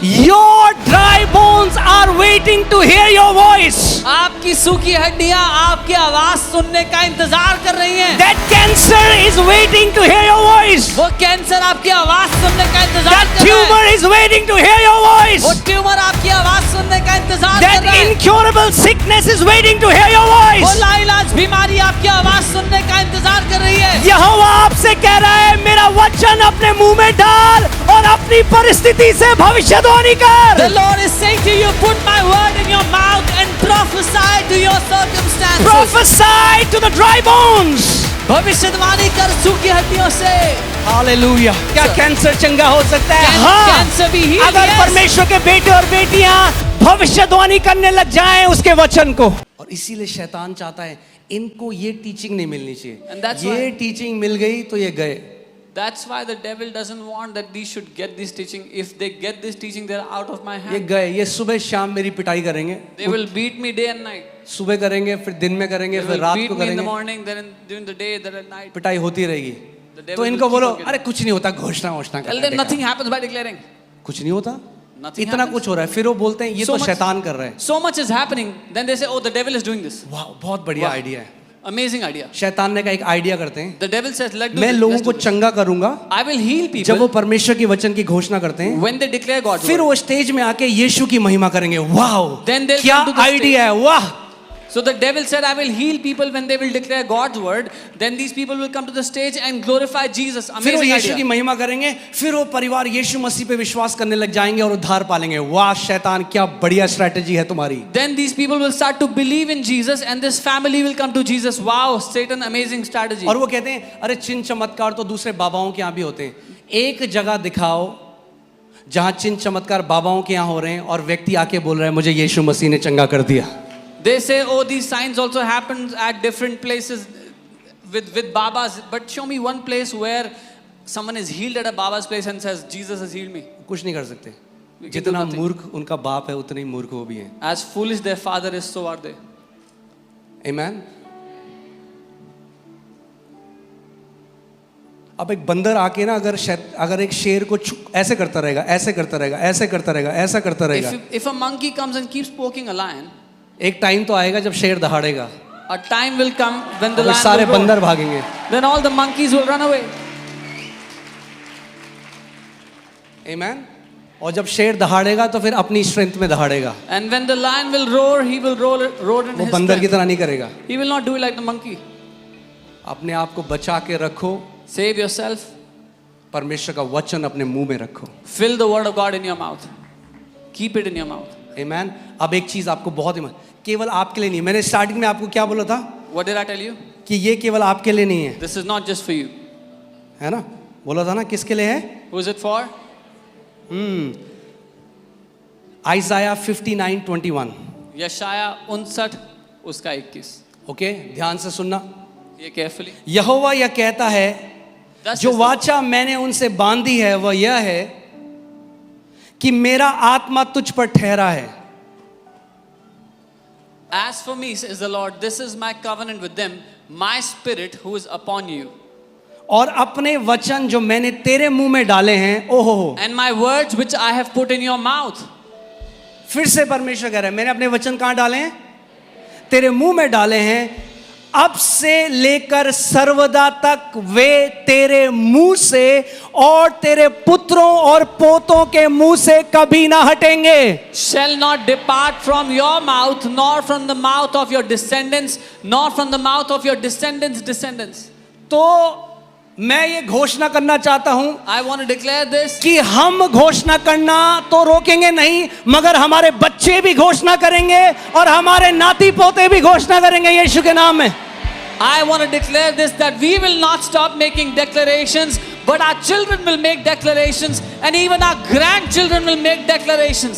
Your dry bones are waiting to hear your voice. आपकी सूखी हड्डियां आपकी आवाज सुनने का इंतजार कर रही हैं। That cancer is waiting to hear your voice. वो कैंसर आपकी आवाज सुनने का इंतजार That कर रहा tumor है। is waiting to hear your voice. वो ट्यूमर आपकी आवाज सुनने का इंतजार कर That रहा है। incurable sickness is waiting to hear your वो voice. लाइलाज बीमारी आपकी आवाज सुनने का इंतजार कर रही है। यहोवा आपसे कह रहा है, मेरा वचन अपने मुंह में डाल और अपनी परिस्थिति से भविष्यवाणी कर। The Lord is saying to you, put my word in your mouth and prophesy to your circumstances. Prophesy to the dry bones. भविष्यवाणी कर सूखी हड्डियों से। Hallelujah. क्या कैंसर चंगा हो सकता है? कैंसर भी healed, अगर yes. परमेश्वर के बेटे और बेटियां भविष्यवाणी करने लग जाएं उसके वचन को। और इसीलिए शैतान चाहता है इनको ये टीचिंग नहीं मिलनी And that's चाहिए। ये why- टीचिंग मिल गई तो ये गए। That's why the devil doesn't want that these should get this teaching. If they get this teaching, they're out of my ये hand. गए। ये सुबह शाम मेरी पिटाई करेंगे। They will beat me day and night. सुबह करेंगे, फिर दिन में करेंगे, They फिर will रात beat को me in the करेंगे। morning, then during the day, then at night. पिटाई होती रहेगी। The devil तो will इनको keep बोलो, on getting- अरे कुछ नहीं होता, घोषणा घोषणा Tell them nothing happens by declaring. कुछ नहीं होता, Nothing इतना happens. कुछ हो रहा है। फिर वो बोलते हैं ये So तो much- शैतान कर रहा है। So much is happening. Then they say, oh, the devil is doing this. वाह, बहुत बढ़िया वाह। आइडिया है। Amazing idea. शैतान ने कहा एक आइडिया करते हैं, The devil says, let's do मैं this. लोगों Let's को do this. चंगा करूंगा। I will heal जब वो people परमेश्वर की वचन की घोषणा करते हैं, when they declare God's फिर word. वो स्टेज में आके यीशु की महिमा करेंगे। वाह, Then they'll क्या come to the आइडिया है, वाह। So the devil said, I will heal people when they will declare God's word. Then these people will come to the stage and glorify Jesus. फिर वो Amazing यीशु की idea. महिमा करेंगे, फिर वो परिवार यीशु मसीह पे विश्वास करने लग जाएंगे और उद्धार पालेंगे। वाह शैतान, क्या बढ़िया स्ट्रेटेजी है तुम्हारी। Then these people will start to believe in Jesus and this family will come to Jesus. Wow, Satan, amazing strategy. और वो कहते हैं, अरे चिन्ह चमत्कार तो दूसरे बाबाओं के यहाँ भी होते हैं। एक जगह दिखाओ जहां चिन्ह चमत्कार बाबाओं के यहाँ हो रहे हैं और व्यक्ति आके बोल रहा है मुझे यीशु मसीह ने चंगा कर दिया। They say, oh, these signs also happen at different places with Babas. But show me one place where someone is healed at a Baba's place and says, Jesus has healed me. कुछ नहीं कर सकते। We can do जितना nothing. मूर्ख उनका बाप है उतने ही मूर्ख वो भी हैं। As foolish their father is, so are they. आमीन। अब एक बंदर आके ना अगर एक शेर को ऐसे करता रहेगा, ऐसे करता रहेगा, ऐसे करता रहेगा, ऐसा करता रहेगा, If a monkey comes and keeps poking a lion, एक टाइम तो आएगा जब शेर दहाड़ेगा, a time will come when the और lion सारे will roar. बंदर भागेंगे। Then all the monkeys will run away. आमीन। और जब शेर दहाड़ेगा तो फिर अपनी स्ट्रेंथ में दहाड़ेगा। And when the lion will roar, he will roar in वो his बंदर की strength. तरह नहीं करेगा। He will not do it like the monkey. अपने आप को बचा के रखो, Save yourself. परमेश्वर का वचन अपने मुंह में रखो। Fill the word of God in your mouth. Keep it in your mouth. आमीन। अब एक चीज आपको बहुत ही केवल आपके लिए नहीं, मैंने स्टार्टिंग में आपको क्या बोला था What did I tell you? कि ये केवल आपके लिए नहीं है, This is not just for you. है ना? बोला था ना किसके लिए है? Who is it for? आइज़ाया 59:21। यशाया 59 उसका 21. ओके, ध्यान से सुनना। ये carefully. यहोवा यह कहता है, Thus जो says the- वाचा मैंने उनसे बांधी है वह यह है कि मेरा आत्मा तुझ पर ठहरा है। As for me, says the Lord, this is my covenant with them, my spirit who is upon you. और अपने वचन जो मैंने तेरे मुंह में डाले हैं, ओहो, And my words which I have put in your mouth. फिर से परमेश्वर कह रहा है मैंने अपने वचन कहां डाले हैं? तेरे मुंह में डाले हैं। अब से लेकर सर्वदा तक वे तेरे मुंह से और तेरे पुत्रों और पोतों के मुंह से कभी ना हटेंगे। Shall not depart from your mouth, nor from the mouth of your descendants, nor from the mouth of your descendants' descendants. तो मैं ये घोषणा करना चाहता हूं I want to declare this. कि हम घोषणा करना तो रोकेंगे नहीं, मगर हमारे बच्चे भी घोषणा करेंगे और हमारे नाती पोते भी घोषणा करेंगे यीशु के नाम में। I want to declare this, that we will not stop making declarations, but our children will make declarations, and even our grandchildren will make declarations.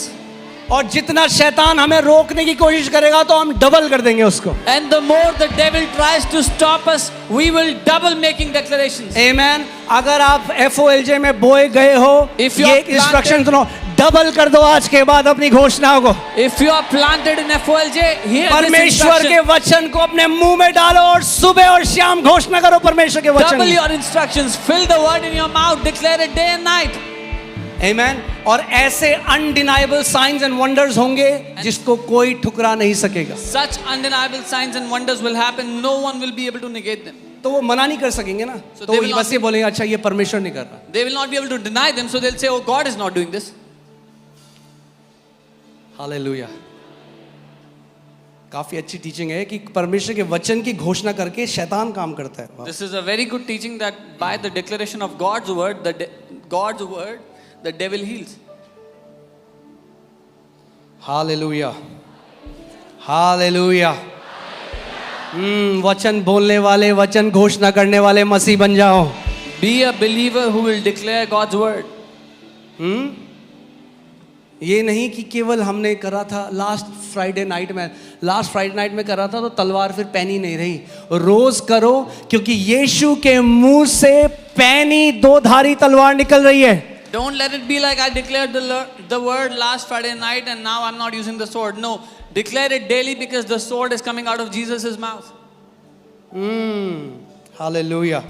और जितना शैतान हमें रोकने की कोशिश करेगा तो हम डबल कर देंगे उसको। And the more the devil tries to stop us, we will double making declarations. आमीन। अगर आप FOLJ में बोए गए हो, If you ये are इंस्ट्रक्शन planted- सुनो, डबल कर दो आज के बाद अपनी घोषणाओं को। If you are planted in FOLJ, hear this परमेश्वर के instruction. वचन को अपने मुंह में डालो और सुबह और शाम घोषणा करो परमेश्वर के वचन Double की। your instructions. Fill the word in your mouth. Declare it day and night. आमेन। और ऐसे अनडिनाइबल साइंस एंड वंडर्स होंगे जिसको कोई ठुकरा नहीं सकेगा। Such undeniable signs and wonders will happen. No one will be able to negate them. तो वो मना नहीं कर सकेंगे ना, So तो they वो will not बस ये बोलेंगे अच्छा ये परमेश्वर नहीं कर रहा। They will not be able to deny them, so they'll say, "Oh, God is not doing this." Hallelujah. काफी अच्छी टीचिंग है कि परमेश्वर के वचन की घोषणा करके शैतान काम करता है। This is a very good teaching that by the declaration of God's word, the devil heals. Hallelujah, hallelujah. वचन बोलने वाले, वचन घोषणा करने वाले मसीह बन जाओ। Be a believer who will declare God's word. ये नहीं कि केवल हमने करा था लास्ट फ्राइडे नाइट में करा था तो तलवार फिर पैनी नहीं रही। रोज करो, क्योंकि यीशु के मुंह से पैनी दो धारी तलवार निकल रही है। Don't let it be like I declared the word last Friday night and now I'm not using the sword. No, declare it daily because the sword is coming out of Jesus' mouth. Hallelujah.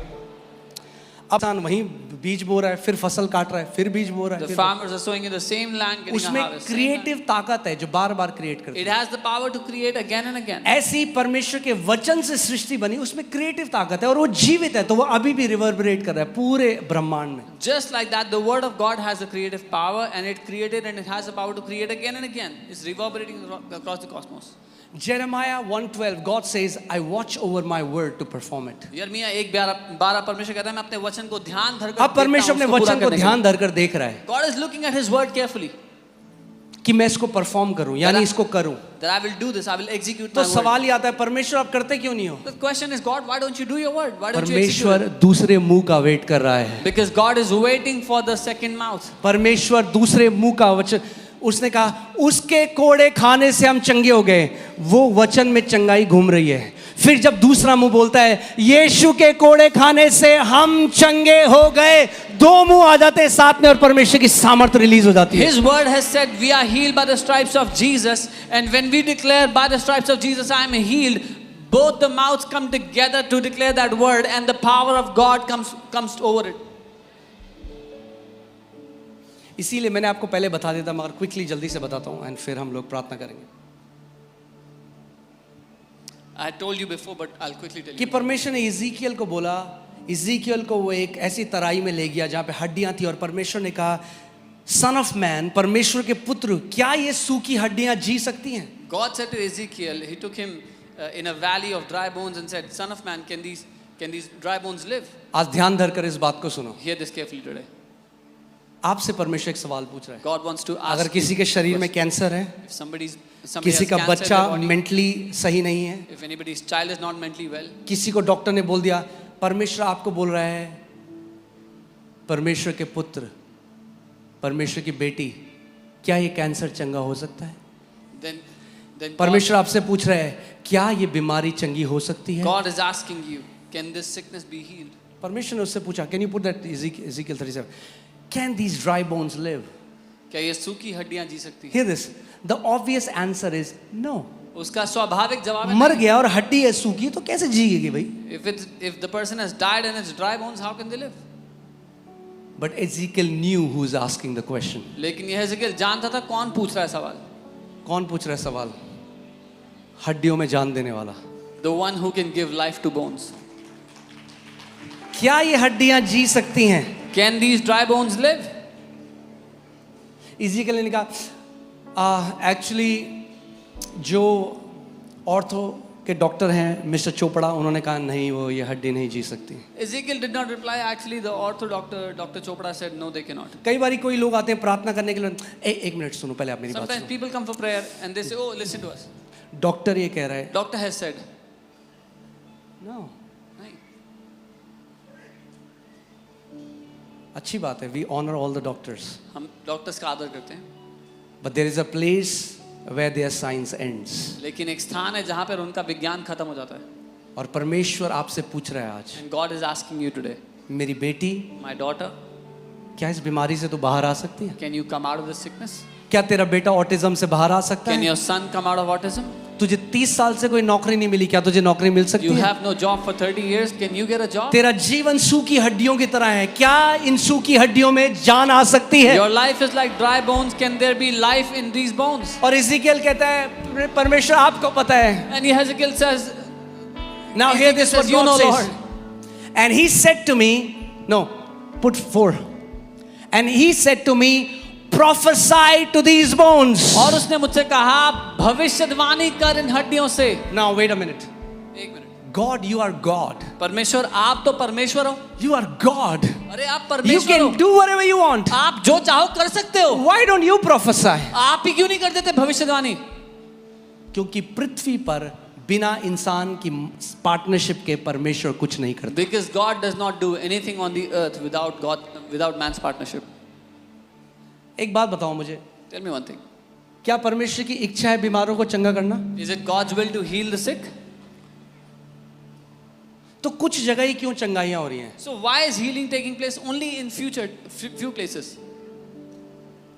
अब इंसान वहीं बीज बो रहा है, फिर फसल काट रहा है, फिर बीज बो रहा है, The फिर farmers are sowing in the same land, getting a उसमें harvest. क्रिएटिव ताकत है जो बार बार क्रिएट करती It है। has the power to create again and again. ऐसी परमेश्वर के वचन से सृष्टि बनी, उसमें क्रिएटिव ताकत है और वो जीवित है, तो वो अभी भी रिवर्बरेट कर रहा है पूरे ब्रह्मांड में। Just like that, the word of God has a creative power, and it created and it has the power to create again and again. It's reverberating across the cosmos. Jeremiah 1:12, God says, I watch over my word to perform it. यिर्मयाह 1:12 परमेश्वर कहता है मैं अपने वचन को ध्यान धरकर अब परमेश्वर अपने वचन को ध्यान धरकर देख रहा है God is looking at his word carefully. कि मैं इसको परफॉर्म करूं, यानी इसको करूं। That I will do this, I will execute तो my word. सवाल ये आता है, परमेश्वर आप करते क्यों नहीं हो? The question is, God, why don't you do your word? Why don't you execute परमेश्वर it? दूसरे मुंह का वेट कर रहा है। Because God is waiting for the second mouth. परमेश्वर दूसरे मुंह का वचन, उसने कहा उसके कोड़े खाने से हम चंगे हो गए, वो वचन में चंगाई घूम रही है। फिर जब दूसरा मुंह बोलता है यीशु के कोड़े खाने से हम चंगे हो गए, दो मुंह आ जाते हैं साथ में और परमेश्वर की सामर्थ रिलीज हो जाती है। His word has said we are healed by the stripes of Jesus, and when we declare by the stripes of Jesus I am healed, both the mouths come together to declare that word, and the power of God comes over it. इसीलिए मैंने आपको पहले बता देता, मगर quickly जल्दी से बताता हूँ एंड फिर हम लोग प्रार्थना करेंगे। I told you before, but I'll quickly tell कि you. परमेश्वर ने इज़ीकियल को बोला, इज़ीकियल को वो एक ऐसी तराई में ले गया जहाँ पे हड्डियाँ थी, और परमेश्वर ने कहा सन ऑफ मैन, परमेश्वर के पुत्र, क्या ये सूखी हड्डियाँ जी सकती हैं? God said to Ezekiel, he took him in a valley of dry bones and said, "Son of man, can these dry bones live?" आज ध्यान धरकर इस बात को सुनो। Hear this carefully today. आपसे परमेश्वर एक सवाल पूछ रहा है। God wants to ask अगर किसी के शरीर में कैंसर है, if somebody किसी has का cancer in बच्चा their body, मेंटली सही नहीं है, if anybody's child is not mentally well, किसी को डॉक्टर ने बोल दिया, परमेश्वर आपको बोल रहा है, परमेश्वर के पुत्र, परमेश्वर की बेटी, क्या ये कैंसर चंगा हो सकता है? then परमेश्वर आपसे पूछ रहा है, क्या ये बीमारी चंगी हो सकती है? God is asking you, can this sickness be healed? परमेश्वर ने उससे पूछा, can you put that Ezekiel 37, can these dry bones live? क्या ये सूखी हड्डियां जी सकती हैं? Hear this, the obvious answer is no. उसका स्वाभाविक जवाब है मर नहीं। गया और हड्डी है सूखी, तो कैसे जिएगी भाई? If the person has died and it's dry bones, how can they live? But Ezekiel knew who is asking the question. लेकिन यह एजेकियल जानता था कौन पूछ रहा है सवाल। कौन पूछ रहा है सवाल? हड्डियों में जान देने वाला। The one who can give life to bones. क्या ये हड्डियां जी सकती हैं? Can these dry bones live? इज़ीकियल ने कहा, एक्चुअली जो ऑर्थो के डॉक्टर हैं मिस्टर चोपड़ा, उन्होंने कहा नहीं, वो ये हड्डी नहीं जी सकती। Ezekiel did not reply. Actually, the ortho doctor, Dr. Chopra said no, they cannot. कई बारी कोई लोग आते हैं प्रार्थना करने के लिए, एक मिनट सुनो, पहले आप मेरी बात Sometimes सुनो। people come for prayer and they say, "Oh, listen to us." Doctor ये कह रहा है, Doctor has said, नो, नहीं। अच्छी बात है, we honour all the doctors, हम डॉक्टर्स का आदर करते हैं, but there is a place where their science ends. लेकिन एक स्थान है जहां पर उनका विज्ञान खत्म हो जाता है। और परमेश्वर आपसे पूछ रहा है आज, And God is asking you today, मेरी बेटी, my daughter, क्या इस बीमारी से तू बाहर आ सकती है? can you come out of this sickness? क्या तेरा बेटा ऑटिज्म से बाहर आ सकता Can है? your son come out of autism? तुझे 30 साल से कोई नौकरी नहीं मिली, क्या तुझे नौकरी मिल सकती You है? have no job for 30 years. Can you get a job? तेरा जीवन सूखी हड्डियों की तरह है, क्या इन सूखी हड्डियों में जान आ सकती है? Your life is like dry bones. Can there be life in these bones? और इज़ीकियल कहता है परमेश्वर आपको पता है. And Ezekiel says, Now hear this what says, you God know, says. Lord. And he said to me, no, put 4. And he said to me, prophesy to these bones. और उसने मुझसे कहा भविष्यवाणी कर इन हड्डियों से. Now wait a minute. एक minute. God, you are God. परमेश्वर, आप तो परमेश्वर हो. You are God. अरे आप You परमेश्वर हो. can do whatever you want. आप जो चाहो कर सकते हो. Why don't you prophesy? आप ही क्यों नहीं कर देते भविष्यवाणी? क्योंकि पृथ्वी पर बिना इंसान की पार्टनरशिप के परमेश्वर कुछ नहीं करते. Because God does not do anything on the earth without man's partnership. एक बात बताओ मुझे, Tell me one thing. क्या परमेश्वर की इच्छा है बीमारों को चंगा करना? Is it God's will to heal the sick? तो कुछ जगह ही क्यों चंगाइयां हो रही हैं? So why is healing taking place only in few places?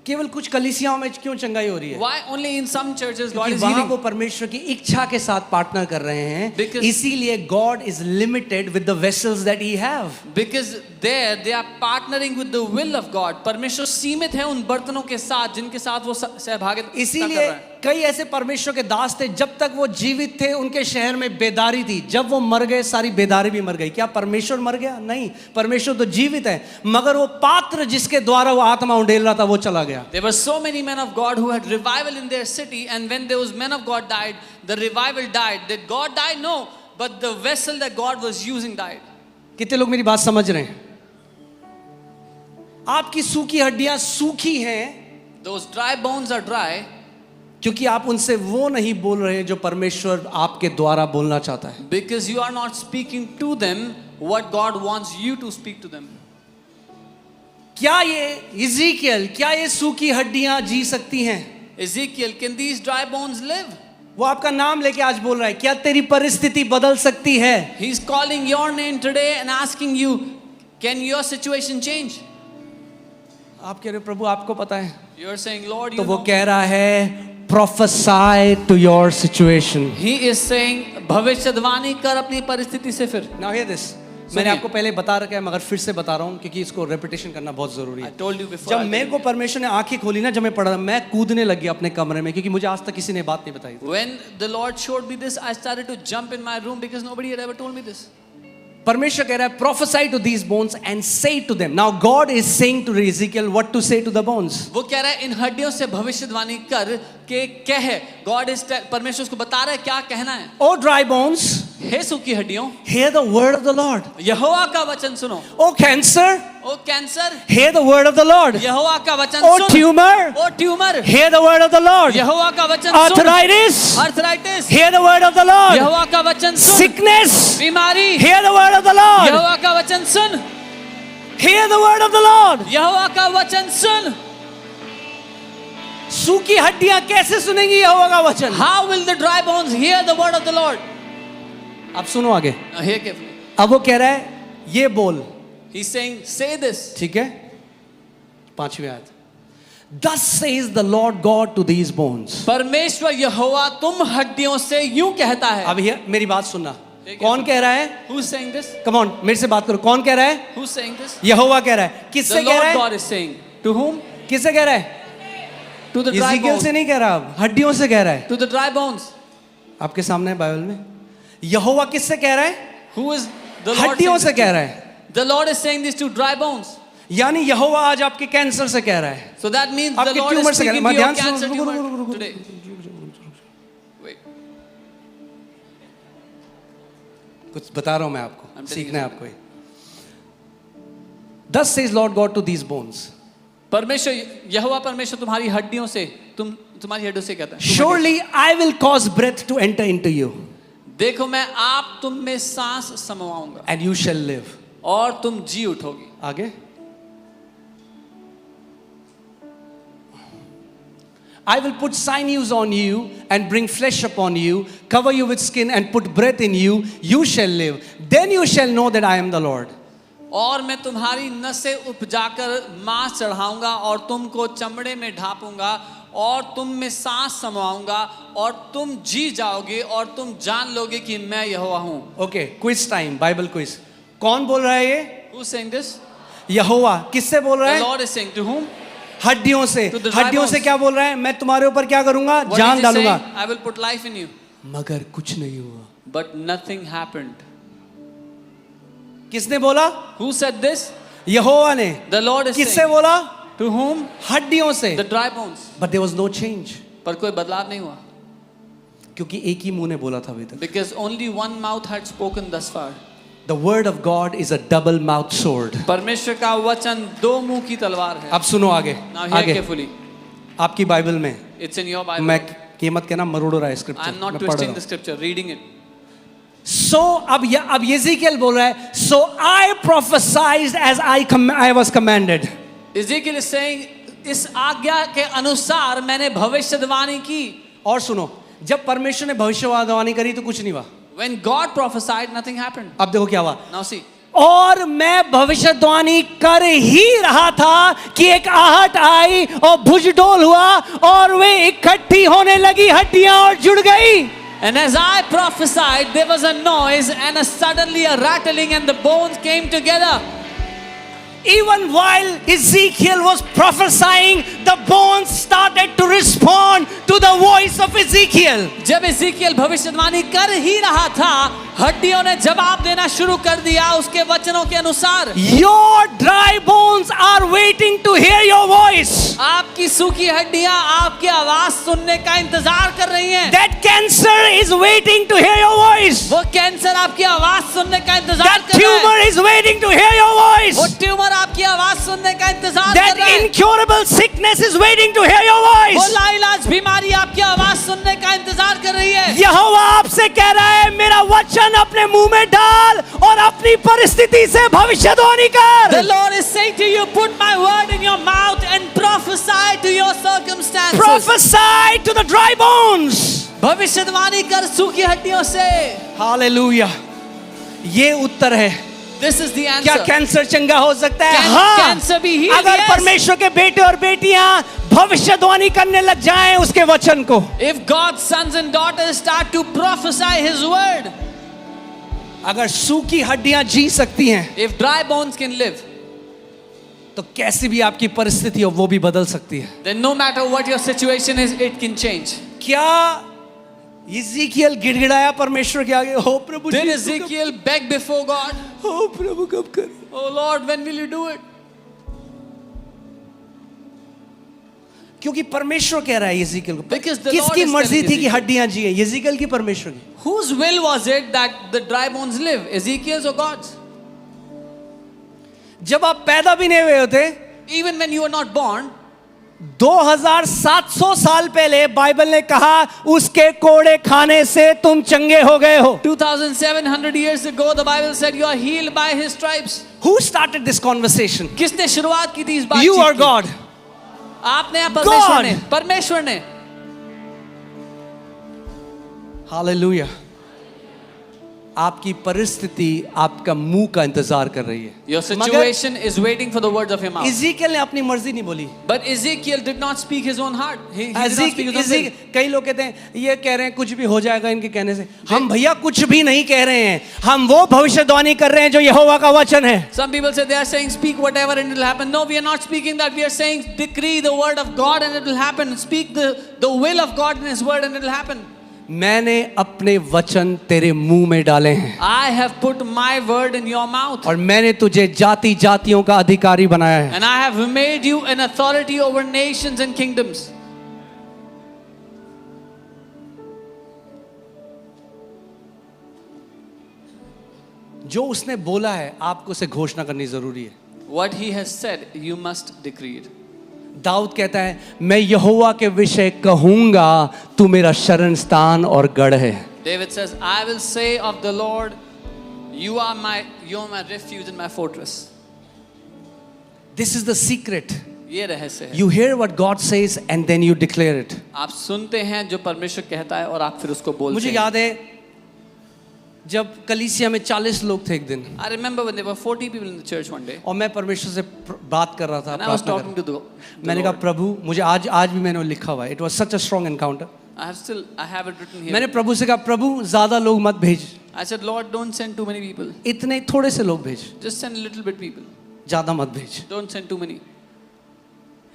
केवल कुछ कलीसियाओं में क्यों चंगाई हो रही है? Why only in some churches God क्योंकि is वहां healing? वो परमेश्वर की इच्छा के साथ पार्टनर कर रहे हैं. Because- इसीलिए God is limited with the vessels that He have. Because there they are partnering with the will of God. परमेश्वर सीमित है उन बर्तनों के साथ जिनके साथ वो सहभागिता कर इसीलिए रहा है. कई ऐसे परमेश्वर के दास थे, जब तक वो जीवित थे उनके शहर में बेदारी थी. जब वो मर गए सारी बेदारी भी मर गई. क्या परमेश्वर मर गया? नहीं, परमेश्वर तो जीवित है, मगर वो पात्र जिसके द्वारा वो आत्मा उंडेल रहा था वो चला गया. There were so many men of God who had revival in their city, and when those men of God died, the revival died. Did God die? No, but the vessel that God was using died. कितने लोग मेरी बात समझ रहे हैं? आपकी सूखी हड्डियां सूखी हैं Those dry bones are dry क्योंकि आप उनसे वो नहीं बोल रहे हैं जो परमेश्वर आपके द्वारा बोलना चाहता है. because you are not speaking to them what God wants you to speak to them. क्या ये इज़ीकियल, क्या ये सूखी हड्डियां जी सकती हैं? Ezekiel, can these dry bones live? वो आपका नाम लेके आज बोल रहा है, क्या तेरी परिस्थिति बदल सकती है? He's calling your name today and asking you, can your situation change? आप कह रहे हो प्रभु आपको पता है, You're saying, Lord, तो you वो know. कह रहा है prophesy to your situation. He is saying, भविष्यवाणी कर अपनी परिस्थिति से फिर. Now hear this. मैंने सुनिए. आपको पहले बता रखा है मगर फिर से बता रहा हूँ क्योंकि इसको रेपिटेशन करना बहुत जरूरी I है. told you before. जब I'll मेरे tell को you. परमेश्वर ने आंखें खोली ना, जब मैं पढ़ रहा, मैं कूदने लग गया अपने कमरे में क्योंकि मुझे आज तक किसी ने बात नहीं बताई. When the Lord showed me this, I started to jump in my room because nobody had ever told me this. परमेश्वर कह रहा है prophesy to these bones and say to them. Now God is saying to Ezekiel what to say to the bones. वो कह रहा है इन हड्डियों से भविष्यवाणी कर के कह. God is परमेश्वर उसको बता रहा है क्या कहना है. O dry bones, हे सूखी हड्डियों, hear the word of the Lord. यहोवा का वचन सुनो. O cancer, O cancer, hear the word of the Lord. यहोवा का वचन O सुन. tumor, O tumour, hear the word of the Lord. यहोवा का वचन सुन. Arthritis, arthritis, hear the word of the Lord. यहोवा का वचन सुन. Sickness, बीमारी, hear the word of the Lord. यहोवा का वचन सुन. Hear the word of the Lord. यहोवा का वचन सुन. सूखी हड्डियां कैसे सुनेंगी यहोवा का वचन? How will the dry bones hear the word of the Lord? अब सुनो आगे. Now hear carefully. अब वो कह रहा है ये बोल. He's saying, say this. ठीक है, 5वीं आयत. Thus says the Lord God to these bones. परमेश्वर यहोवा तुम हड्डियों से यूं कहता है. अब ये मेरी बात सुनना. कौन कह रहा है? Who's saying this? Come on, मेरे से बात करो. कौन कह रहा है? Who's saying this? यहोवा कह रहा है. किससे The कह रहा Lord है? God is saying. To whom? किससे कह रहा है? To the dry इज़ीकियल bones. से नहीं कह रहा, अब हड्डियों से कह रहा है. To the dry bones. आपके सामने है बाइबल में. यहोवा किससे कह रहा है? Who is the Lord? हड्डियों saying से this कह to? रहा है. The Lord is saying this to dry bones. यानी यहोवा आज आपके कैंसर से कह रहा है. So that means the आपके Lord ट्यूमर is से कह रहा है. speaking to your ध्यान से cancer रुको, रुको, रुको, tumor रुको. today. Wait. कुछ बता रहा हूं मैं आपको, I'm telling सीखना है you आपको ये. Thus says Lord God to these bones. परमेश्वर यहोवा परमेश्वर तुम्हारी हड्डियों से तुम्हारी हड्डियों से कहता है. Surely I will cause breath to enter into you, देखो मैं आप तुम में सांस समवाऊंगा and you shall live. और तुम जी उठोगी. आगे. I will put sinews on you and bring flesh upon you, cover you with skin and put breath in you. You shall live. Then you shall know that I am the Lord. और मैं तुम्हारी नसें उपजाकर मांस चढ़ाऊंगा और तुमको चमड़े में ढापूंगा और तुम में सांस समाऊंगा और तुम जी जाओगे और तुम जान लोगे कि मैं यहोवा हूँ. Okay, quiz time, Bible quiz. कौन बोल रहा है ये? Who's saying this? यहोवा. किससे बोल रहा The है? Lord is saying to whom? हड्डियों से. To the dry हड्डियों से bones. क्या बोल रहा है? मैं तुम्हारे ऊपर क्या करूंगा? What जान is he saying? डालूंगा. I will put life in you. मगर कुछ नहीं हुआ. But nothing happened. किसने बोला? Who said this? यहोवा ने. The Lord is किससे saying. बोला? To whom? हड्डियों से. The dry bones. But there was no change. पर कोई बदलाव नहीं हुआ. क्योंकि एक ही मुंह ने बोला था अभी तक. Because only one mouth had spoken thus far. The word of God is a double mouthed sword. परमेश्वर का वचन दो मुंह की तलवार है. अब सुनो आगे. Now hear आगे. carefully. आपकी बाइबल में. It's in your Bible. मैं ये मत कहना मरोड़ रहा है स्क्रिप्चर. I'm not मैं पढ़ twisting रहा the हूं. scripture, reading it. So अब येज़ेकिएल बोल रहा है. So I prophesied as I was commanded. Ezekiel is saying, इस आज्ञा के अनुसार मैंने भविष्यवाणी की. और सुनो, जब परमेश्वर ने भविष्यवाणी करी तो कुछ नहीं हुआ. When God prophesied, nothing happened. अब देखो क्या हुआ. Now see. और मैं भविष्यवाणी कर ही रहा था कि एक आहट आई और भुजडोल हुआ और वे इकट्ठी होने लगी हड्डियां और जुड़ गई. And as I prophesied, there was a noise and suddenly a rattling and the bones came together. Even while Ezekiel was prophesying, the bones started to respond to the voice of Ezekiel. जब इज़ेकियल भविष्यवाणी कर ही रहा था, हड्डियों ने जवाब देना शुरू कर दिया उसके वचनों के अनुसार. Your dry bones are waiting to hear your voice. आपकी सूखी हड्डियां आपकी आवाज सुनने का इंतजार कर रही हैं. That cancer is waiting to hear your voice. वो कैंसर आपकी आवाज सुनने का इंतजार That कर रहा है. tumor is waiting to hear your voice. वो ट्यूमर आपकी आवाज सुनने का इंतजार कर That रहा है. incurable sickness is waiting to hear your वो voice. लाइलाज बीमारी आपकी आवाज सुनने का इंतजार कर रही है. यहोवा आपसे कह रहा है, मेरा वचन अपने मुंह में डाल और अपनी परिस्थिति से भविष्यवाणी कर. The Lord is saying to you, put my word in your mouth and prophesy to your circumstances. Prophesy to the dry bones. भविष्यवाणी कर सूखी हड्डियों से. Hallelujah. ये उत्तर है. This is the answer. क्या कैंसर चंगा हो सकता है? Can हाँ. cancer be healed? अगर Yes. परमेश्वर के बेटे और बेटियां भविष्यवाणी करने लग जाएं उसके वचन को. If God's sons and daughters start to prophesy His word, अगर सूखी हड्डियां जी सकती हैं if dry bones can live, तो कैसी भी आपकी परिस्थिति हो वो भी बदल सकती है. then no matter what your situation is, it can change. क्या इज़ेकिएल गिड़गिड़ाया परमेश्वर के आगे? हो प्रभु Did ji, Ezekiel beg before God? हो प्रभु कब कर? Oh Lord, when will you do it? क्योंकि परमेश्वर कह रहा है इज़ेकिएल को. Because the Lord किसकी is मर्जी telling थी कि Ezekiel. हड्डियां जिए? इज़ेकिएल की, परमेश्वर की? Whose will was it that the dry bones live? Ezekiel's or God's? जब आप पैदा भी नहीं हुए होते, Even when you were not born, 2700 साल पहले बाइबल ने कहा उसके कोड़े खाने से तुम चंगे हो गए हो. 2700 years ago, the Bible said you are healed by His stripes. Who started this conversation? किसने शुरुआत की थी इस बातचीत You or की? God? आपने या परमेश्वर God. ने? परमेश्वर ने. Hallelujah. आपकी परिस्थिति आपका मुंह का इंतजार कर रही है. Your situation is waiting for the words of your mouth. इज़ेकिएल ने अपनी मर्जी नहीं बोली. But Ezekiel did not speak his own heart. He did not speak his own will. कई लोग कहते हैं ये कह रहे हैं कुछ भी हो जाएगा इनके कहने से. हम भैया कुछ भी नहीं कह रहे हैं, हम वो भविष्यवाणी कर रहे हैं जो यहोवा का वचन है. Some people say they are saying speak whatever and it will happen. No, we are not speaking that. We are saying decree the word of God and it will happen. Speak the will of God in His word and it will happen. मैंने अपने वचन तेरे मुंह में डाले हैं. I have put my word in your mouth. और मैंने तुझे जाति जातियों का अधिकारी बनाया है. And I have made you an authority over nations and kingdoms. जो उसने बोला है आपको उसे घोषणा करनी जरूरी है. What He has said, you must decree it. Dawood कहता है मैं यहोवा के विषय कहूंगा तू मेरा शरण स्थान और गढ़ है. David says, I will say of the Lord, you are my refuge and my fortress. This is the secret. ये रहस्य है. You hear what God says and then you declare it. आप सुनते हैं जो परमेश्वर कहता है और आप फिर उसको बोलते मुझे हैं. याद है जब कलीसिया में 40 लोग थे एक दिन, I remember when there were 40 people in the church one day, और मैं परमेश्वर से बात कर रहा था, and I was प्रार्थना कर talking रहा to the था। मैंने कहा Lord. प्रभु, मुझे आज भी मैंने वो लिखा हुआ है, it was such a strong encounter. I have it written here. मैंने प्रभु से कहा, प्रभु ज्यादा लोग मत भेज, I said, Lord, don't send too many people. इतने थोड़े से लोग भेज, Just send a little bit people. ज्यादा मत भेज। Don't send too many.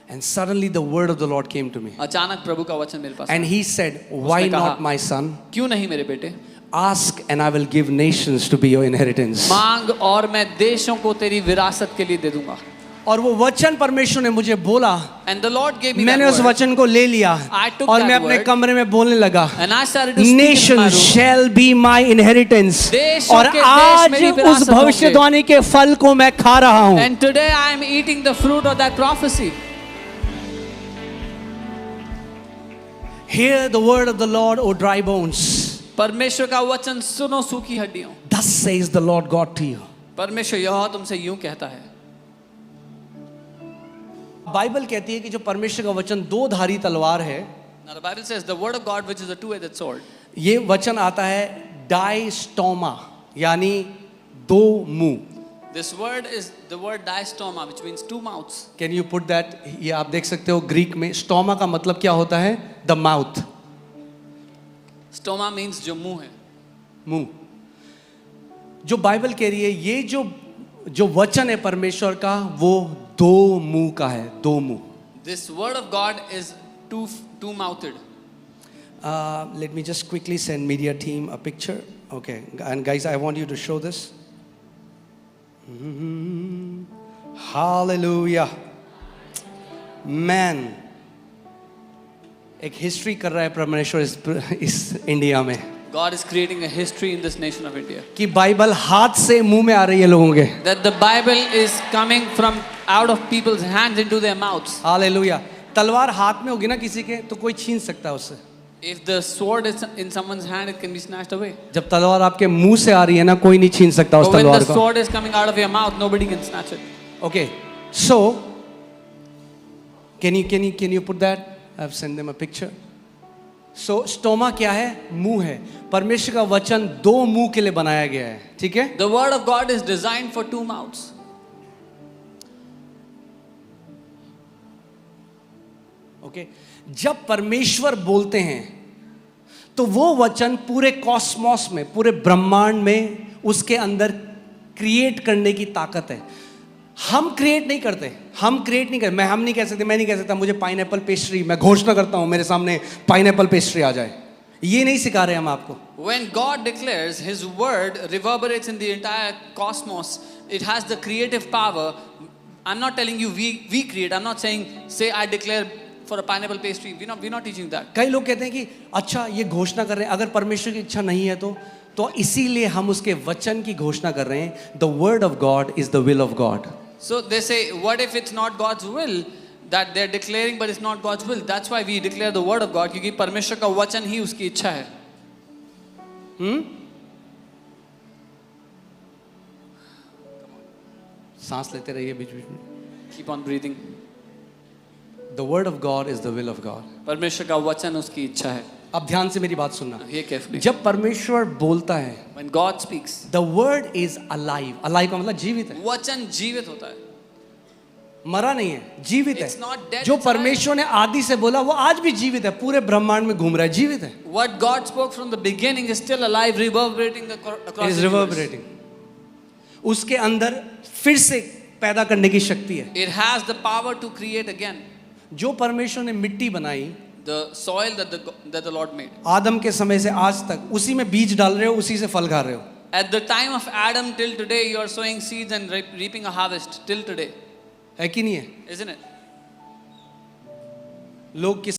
And suddenly the word of the Lord came to me, अचानक प्रभु का वचन मेरे पास and आया। he said, why उसने कहा, not my son? क्यों नहीं मेरे बेटे? Ask and I will give nations to be your inheritance। मांग और मैं देशों को तेरी विरासत के लिए दे दूंगा। और वो वचन परमेश्वर ने मुझे बोला, And the Lord gave me मैंने that उस word. वचन को ले लिया I took और that मैं अपने word. कमरे में बोलने लगा, And I started to speak in my nations room. shall be my inheritance। देशों और के देश आज मेरी उस विरासत होंगे। भविष्यवाणी के फल को मैं खा रहा हूँ। And today I am eating the fruit of that prophecy. Hear the word of the Lord, O dry bones। परमेश्वर का वचन सुनो सूखी हड्डियों। Thus says the Lord God to you। परमेश्वर यहोवा तुमसे यूं कहता है। बाइबल कहती है कि जो परमेश्वर का वचन दो धारी तलवार है, Now the Bible says the word of God which is a two-edged sword. ये वचन आता है डायस्टोमा, यानी दो मुंह। This word is the word diastoma which means two mouths. Can you put that, ये आप देख सकते हो ग्रीक में स्टोमा का मतलब क्या होता है, द माउथ, Stoma means जो मुंह है। मुंह। जो बाइबल कह रही है ये जो वचन है परमेश्वर का, वो दो मुंह का है, दो मुंह। This word of God is two-mouthed. Let me just quickly send media team a picture. Okay, and guys, I want you to show this. Hallelujah. Man, एक हिस्ट्री कर रहा है परमेश्वर इस इंडिया में, God is creating a history in this nation of India. कि Bible हाथ से मुंह में आ रही है लोगों के। That the Bible is coming from out of people's hands into their mouths. Hallelujah. तलवार हाथ में होगी ना किसी के, तो कोई छीन सकता है उससे। If the sword is in someone's hand, it can be snatched away. जब तलवार आपके मुंह से आ रही है ना, कोई नहीं छीन सकता उस But when तलवार the को। sword is coming out of your mouth, nobody can snatch it. Okay, so can you put that? I've sent them a picture. So stoma क्या है? मुंह है। परमेश्वर का वचन दो मुंह के लिए बनाया गया है, ठीक है? The word of God is designed for two mouths. Okay, जब परमेश्वर बोलते हैं तो वो वचन पूरे कॉस्मोस में, पूरे ब्रह्मांड में उसके अंदर क्रिएट करने की ताकत है। हम क्रिएट नहीं करते, हम नहीं कह सकते, मैं नहीं कह सकता मुझे पाइनएप्पल पेस्ट्री, मैं घोषणा करता हूं मेरे सामने पाइनएप्पल पेस्ट्री आ जाए। ये नहीं सिखा रहे हम आपको। When God declares, His word reverberates in the entire cosmos. It has the creative power. I'm not telling you we create. I'm not saying say I declare for a pineapple pastry. We're not teaching that. कई लोग कहते हैं कि अच्छा ये घोषणा कर रहे हैं, अगर परमेश्वर की इच्छा नहीं है तो इसीलिए हम उसके वचन की घोषणा कर रहे हैं। The word of God is the will of God. So they say, what if it's not God's will that they're declaring, but it's not God's will? That's why we declare the word of God, क्योंकि परमेश्वर का वचन ही उसकी इच्छा है। सांस लेते रहिए बीच बीच में। Keep on breathing. The word of God is the will of God. परमेश्वर का वचन उसकी इच्छा है। अब ध्यान से मेरी बात सुनना। Hear carefully. जब परमेश्वर बोलता है, When God speaks, the word is alive. Alive का मतलब जीवित है, वचन जीवित होता है। मरा नहीं है, जीवित It's not है। dead, जो it's परमेश्वर ने आदि से बोला वो आज भी जीवित है, पूरे ब्रह्मांड में घूम रहा है, जीवित है। What God spoke from the beginning is still alive, reverberating It across is the universe. reverberating. उसके अंदर फिर से पैदा करने की शक्ति है। It has the power to create again. जो परमेश्वर ने मिट्टी बनाई, The soil that the Lord made. आदम के समय से आज तक उसी में बीज डाल रहे हो, उसी से फल खा रहे हो। At the time of Adam till today, you are sowing seeds and reaping a harvest till today. है कि नहीं है? Isn't it? लोग किस